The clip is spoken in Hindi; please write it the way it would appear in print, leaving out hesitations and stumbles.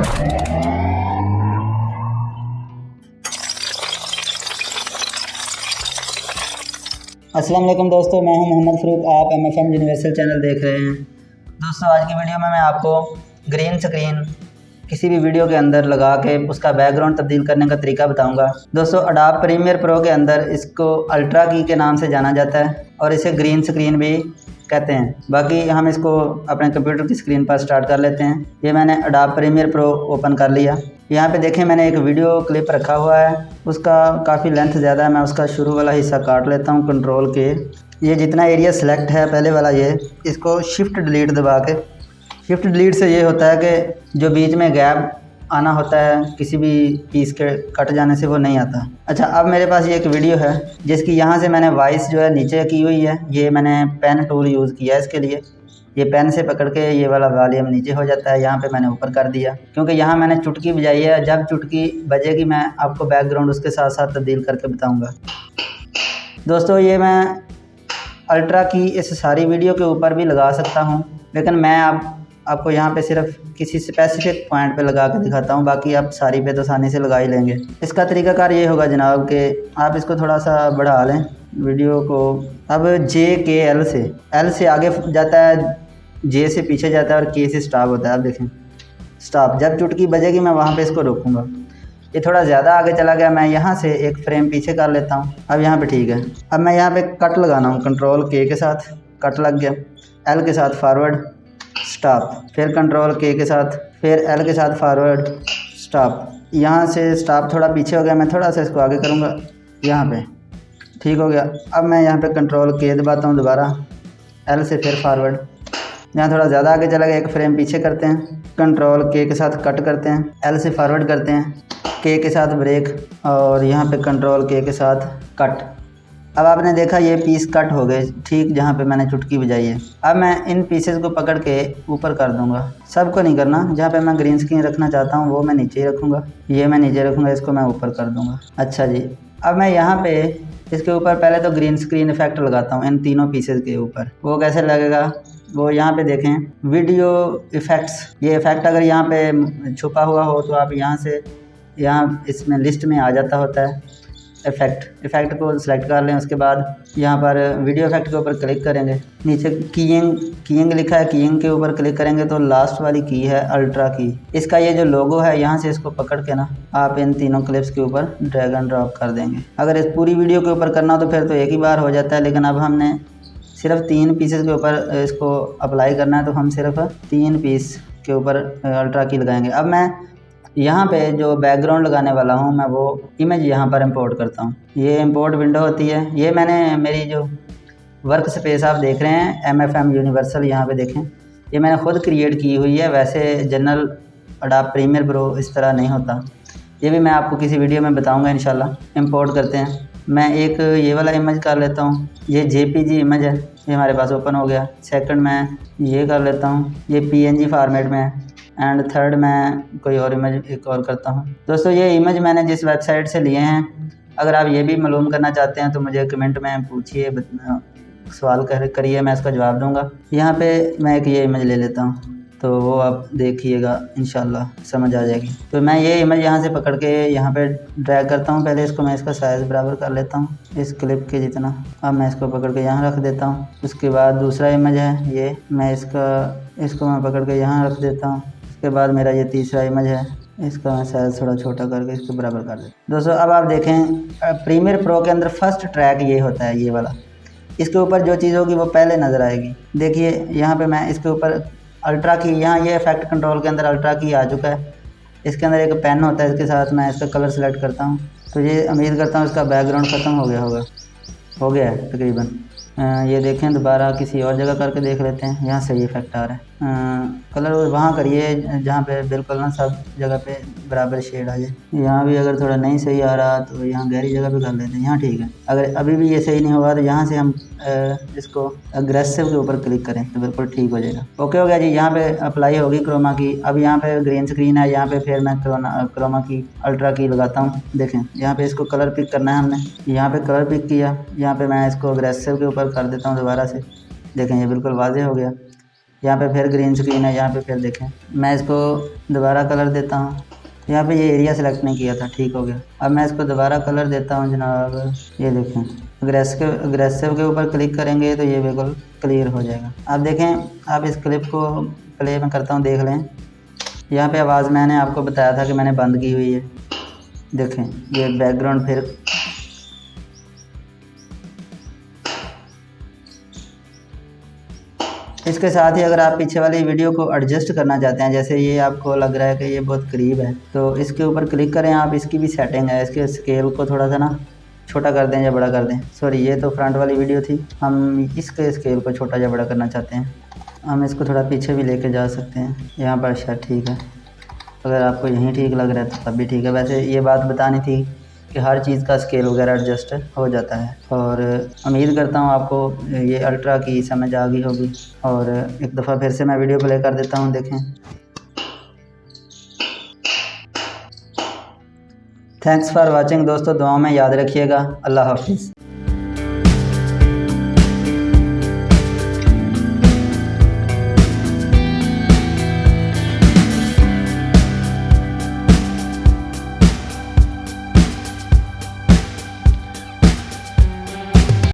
अस्सलाम वालेकुम दोस्तों, मैं हूं मोहम्मद फ़रूक। आप MFM यूनिवर्सल चैनल देख रहे हैं। दोस्तों, आज की वीडियो में मैं आपको ग्रीन स्क्रीन किसी भी वीडियो के अंदर लगा के उसका बैकग्राउंड तब्दील करने का तरीका बताऊंगा। दोस्तों, अडोब प्रीमियर प्रो के अंदर इसको अल्ट्रा की के नाम से जाना जाता है और इसे ग्रीन स्क्रीन भी कहते हैं। बाकी हम इसको अपने कंप्यूटर की स्क्रीन पर स्टार्ट कर लेते हैं। ये मैंने अडोब प्रीमियर प्रो ओपन कर लिया। यहाँ पे देखें, मैंने एक वीडियो क्लिप रखा हुआ है, उसका काफ़ी लेंथ ज़्यादा है। मैं उसका शुरू वाला हिस्सा काट लेता हूँ कंट्रोल के। ये जितना एरिया सेलेक्ट है पहले वाला, ये इसको शिफ्ट डिलीट दबा के, शिफ्ट डिलीट से ये होता है कि जो बीच में गैप आना होता है किसी भी पीस के कट जाने से, वो नहीं आता। अच्छा, अब मेरे पास ये एक वीडियो है जिसकी यहाँ से मैंने वॉइस जो है नीचे की हुई है। ये मैंने पेन टूल यूज़ किया है इसके लिए। ये पेन से पकड़ के ये वाला वॉल्यूम नीचे हो जाता है, यहाँ पे मैंने ऊपर कर दिया क्योंकि यहाँ मैंने चुटकी बजाई है। जब चुटकी बजेगी मैं आपको बैकग्राउंड उसके साथ साथ तब्दील करके बताऊँगा। दोस्तों, ये मैं अल्ट्रा की इस सारी वीडियो के ऊपर भी लगा सकता हूँ, लेकिन मैं आपको यहाँ पे सिर्फ किसी स्पेसिफिक पॉइंट पे लगा के दिखाता हूँ। बाकी आप सारी पे तो आसानी से लगा ही लेंगे। इसका तरीकाकार ये होगा जनाब कि आप इसको थोड़ा सा बढ़ा लें वीडियो को। अब JKL से, L से आगे जाता है, J से पीछे जाता है और K से स्टॉप होता है। आप देखें स्टॉप, जब चुटकी बजेगी मैं वहाँ पे इसको रोकूँगा। ये थोड़ा ज़्यादा आगे चला गया, मैं यहाँ से एक फ्रेम पीछे कर लेता हूँ। अब यहाँ पे ठीक है। अब मैं यहाँ पे कट लगाना हूँ, कंट्रोल K के साथ कट लग गया, L के साथ फॉरवर्ड स्टॉप, फिर कंट्रोल K के साथ, फिर L के साथ फॉरवर्ड स्टॉप। यहाँ से स्टॉप थोड़ा पीछे हो गया, मैं थोड़ा सा इसको आगे करूँगा, यहाँ पे ठीक हो गया। अब मैं यहाँ पे कंट्रोल K दबाता हूँ दोबारा, L से फिर फॉरवर्ड। यहाँ थोड़ा ज़्यादा आगे चला गया, एक फ्रेम पीछे करते हैं, कंट्रोल K के साथ कट करते हैं, L से फॉरवर्ड करते हैं, K के साथ ब्रेक और यहाँ पे कंट्रोल K के साथ कट। अब आपने देखा ये पीस कट हो गए ठीक जहाँ पे मैंने चुटकी बजाई है। अब मैं इन पीसेस को पकड़ के ऊपर कर दूंगा, सबको नहीं करना। जहाँ पे मैं ग्रीन स्क्रीन रखना चाहता हूँ वो मैं नीचे ही रखूँगा, ये मैं नीचे रखूँगा, इसको मैं ऊपर कर दूँगा। अच्छा जी, अब मैं यहाँ पे इसके ऊपर पहले तो ग्रीन स्क्रीन इफेक्ट लगाता हूँ इन तीनों पीसेस के ऊपर। वो कैसे लगेगा, वो यहाँ पे देखें वीडियो इफ़ेक्ट्स। ये इफ़ेक्ट अगर यहाँ पे छुपा हुआ हो तो आप यहाँ से, यहाँ इसमें लिस्ट में आ जाता होता है। इफ़ेक्ट को सिलेक्ट कर लें, उसके बाद यहाँ पर वीडियो इफ़ेक्ट के ऊपर क्लिक करेंगे, नीचे कीइंग लिखा है, कीइंग के ऊपर क्लिक करेंगे तो लास्ट वाली की है अल्ट्रा की। इसका ये जो लोगो है, यहाँ से इसको पकड़ के ना आप इन तीनों क्लिप्स के ऊपर ड्रैग एंड ड्रॉप कर देंगे। अगर इस पूरी वीडियो के ऊपर करना हो तो फिर तो एक ही बार हो जाता है, लेकिन अब हमने सिर्फ 3 पीसेस के ऊपर इसको अप्लाई करना है, तो हम सिर्फ 3 पीस के ऊपर अल्ट्रा की लगाएंगे। अब मैं यहाँ पे जो बैकग्राउंड लगाने वाला हूँ, मैं वो इमेज यहाँ पर इंपोर्ट करता हूँ। ये इंपोर्ट विंडो होती है। ये मैंने मेरी जो वर्क स्पेस आप देख रहे हैं MFM यूनिवर्सल, यहाँ पे देखें, ये मैंने ख़ुद क्रिएट की हुई है। वैसे जनरल अडोब प्रीमियर प्रो इस तरह नहीं होता। ये भी मैं आपको किसी वीडियो में बताऊँगा इंशाल्लाह। इंपोर्ट करते हैं, मैं एक ये वाला इमेज कर लेता हूँ, ये JPG इमेज है, ये हमारे पास ओपन हो गया। सेकंड मैं ये कर लेता हूँ, ये PNG फॉर्मेट में है। एंड थर्ड मैं कोई और इमेज एक और करता हूँ। दोस्तों, ये इमेज मैंने जिस वेबसाइट से लिए हैं, अगर आप ये भी मालूम करना चाहते हैं तो मुझे कमेंट में पूछिए, सवाल करिए, मैं इसका जवाब दूंगा। यहाँ पे मैं एक ये इमेज ले लेता हूँ, तो वो आप देखिएगा इंशाल्लाह समझ आ जाएगी। तो मैं ये इमेज यहाँ से पकड़ के यहाँ पे ड्रैग करता हूँ। पहले इसको मैं इसका साइज़ बराबर कर लेता हूँ इस क्लिप के जितना। अब मैं इसको पकड़ के यहाँ रख देता हूँ। उसके बाद दूसरा इमेज है ये, मैं इसको मैं पकड़ के यहाँ रख देता हूँ। उसके बाद मेरा ये तीसरा इमेज है, इसका मैं साइज़ थोड़ा छोटा करके इसको बराबर कर देता हूँ। दोस्तों, अब आप देखें प्रीमियर प्रो के अंदर फर्स्ट ट्रैक ये होता है, ये वाला। इसके ऊपर जो चीज़ होगी वो पहले नज़र आएगी। देखिए यहाँ पे मैं इसके ऊपर अल्ट्रा की, यहाँ ये इफेक्ट कंट्रोल के अंदर अल्ट्रा की आ चुका है। इसके अंदर एक पेन होता है, इसके साथ मैं इसका कलर सेलेक्ट करता हूँ, तो ये उम्मीद करता हूँ इसका बैकग्राउंड ख़त्म हो गया होगा। हो गया है तकरीबन। ये देखें, दोबारा किसी और जगह करके देख लेते हैं। यहाँ सही इफेक्ट आ रहा है। कलर वहाँ करिए जहाँ पे बिल्कुल ना सब जगह पे बराबर शेड आ जाए। यहाँ भी अगर थोड़ा नहीं सही आ रहा तो यहाँ गहरी जगह पे कर लेते हैं, यहाँ ठीक है। अगर अभी भी ये सही नहीं हुआ तो यहाँ से हम इसको अग्रेसिव के ऊपर क्लिक करें तो बिल्कुल ठीक हो जाएगा। ओके हो गया जी। यहाँ पे अप्लाई होगी क्रोमा की। अब यहाँ पे ग्रीन स्क्रीन है, यहाँ पे फिर मैं क्रोमा की अल्ट्रा की लगाता हूँ। देखें यहाँ पे इसको कलर पिक करना है हमने, यहाँ पे कलर पिक किया, यहाँ पे मैं इसको अग्रेसिव के ऊपर कर देता हूँ दोबारा से। देखें ये बिल्कुल वाज़ेह हो गया। यहाँ पे फिर ग्रीन स्क्रीन है, यहाँ पे फिर देखें मैं इसको दोबारा कलर देता हूँ। यहाँ पे ये एरिया सेलेक्ट नहीं किया था, ठीक हो गया। अब मैं इसको दोबारा कलर देता हूँ जनाब। ये देखें अग्रेसिव के ऊपर क्लिक करेंगे तो ये बिल्कुल क्लियर हो जाएगा। आप देखें, आप इस क्लिप को प्ले में करता हूँ, देख लें। यहाँ पे आवाज़ मैंने आपको बताया था कि मैंने बंद की हुई है। देखें ये बैकग्राउंड फिर इसके साथ ही अगर आप पीछे वाली वीडियो को एडजस्ट करना चाहते हैं, जैसे ये आपको लग रहा है कि ये बहुत करीब है, तो इसके ऊपर क्लिक करें आप। इसकी भी सेटिंग है, इसके स्केल को थोड़ा सा ना छोटा कर दें या बड़ा कर दें। सॉरी, ये तो फ्रंट वाली वीडियो थी, हम इसके स्केल को छोटा या बड़ा करना चाहते हैं। हम इसको थोड़ा पीछे भी लेके जा सकते हैं। यहाँ पर शायद ठीक है, अगर आपको यहीं ठीक लग रहा है तो तब भी ठीक है। वैसे ये बात बतानी थी कि हर चीज़ का स्केल वगैरह एडजस्ट हो जाता है। और उम्मीद करता हूँ आपको ये अल्ट्रा की समझ आ गई होगी। और एक दफ़ा फिर से मैं वीडियो प्ले कर देता हूँ, देखें। थैंक्स फॉर वाचिंग दोस्तों, दुआओं में याद रखिएगा। अल्लाह हाफिज़।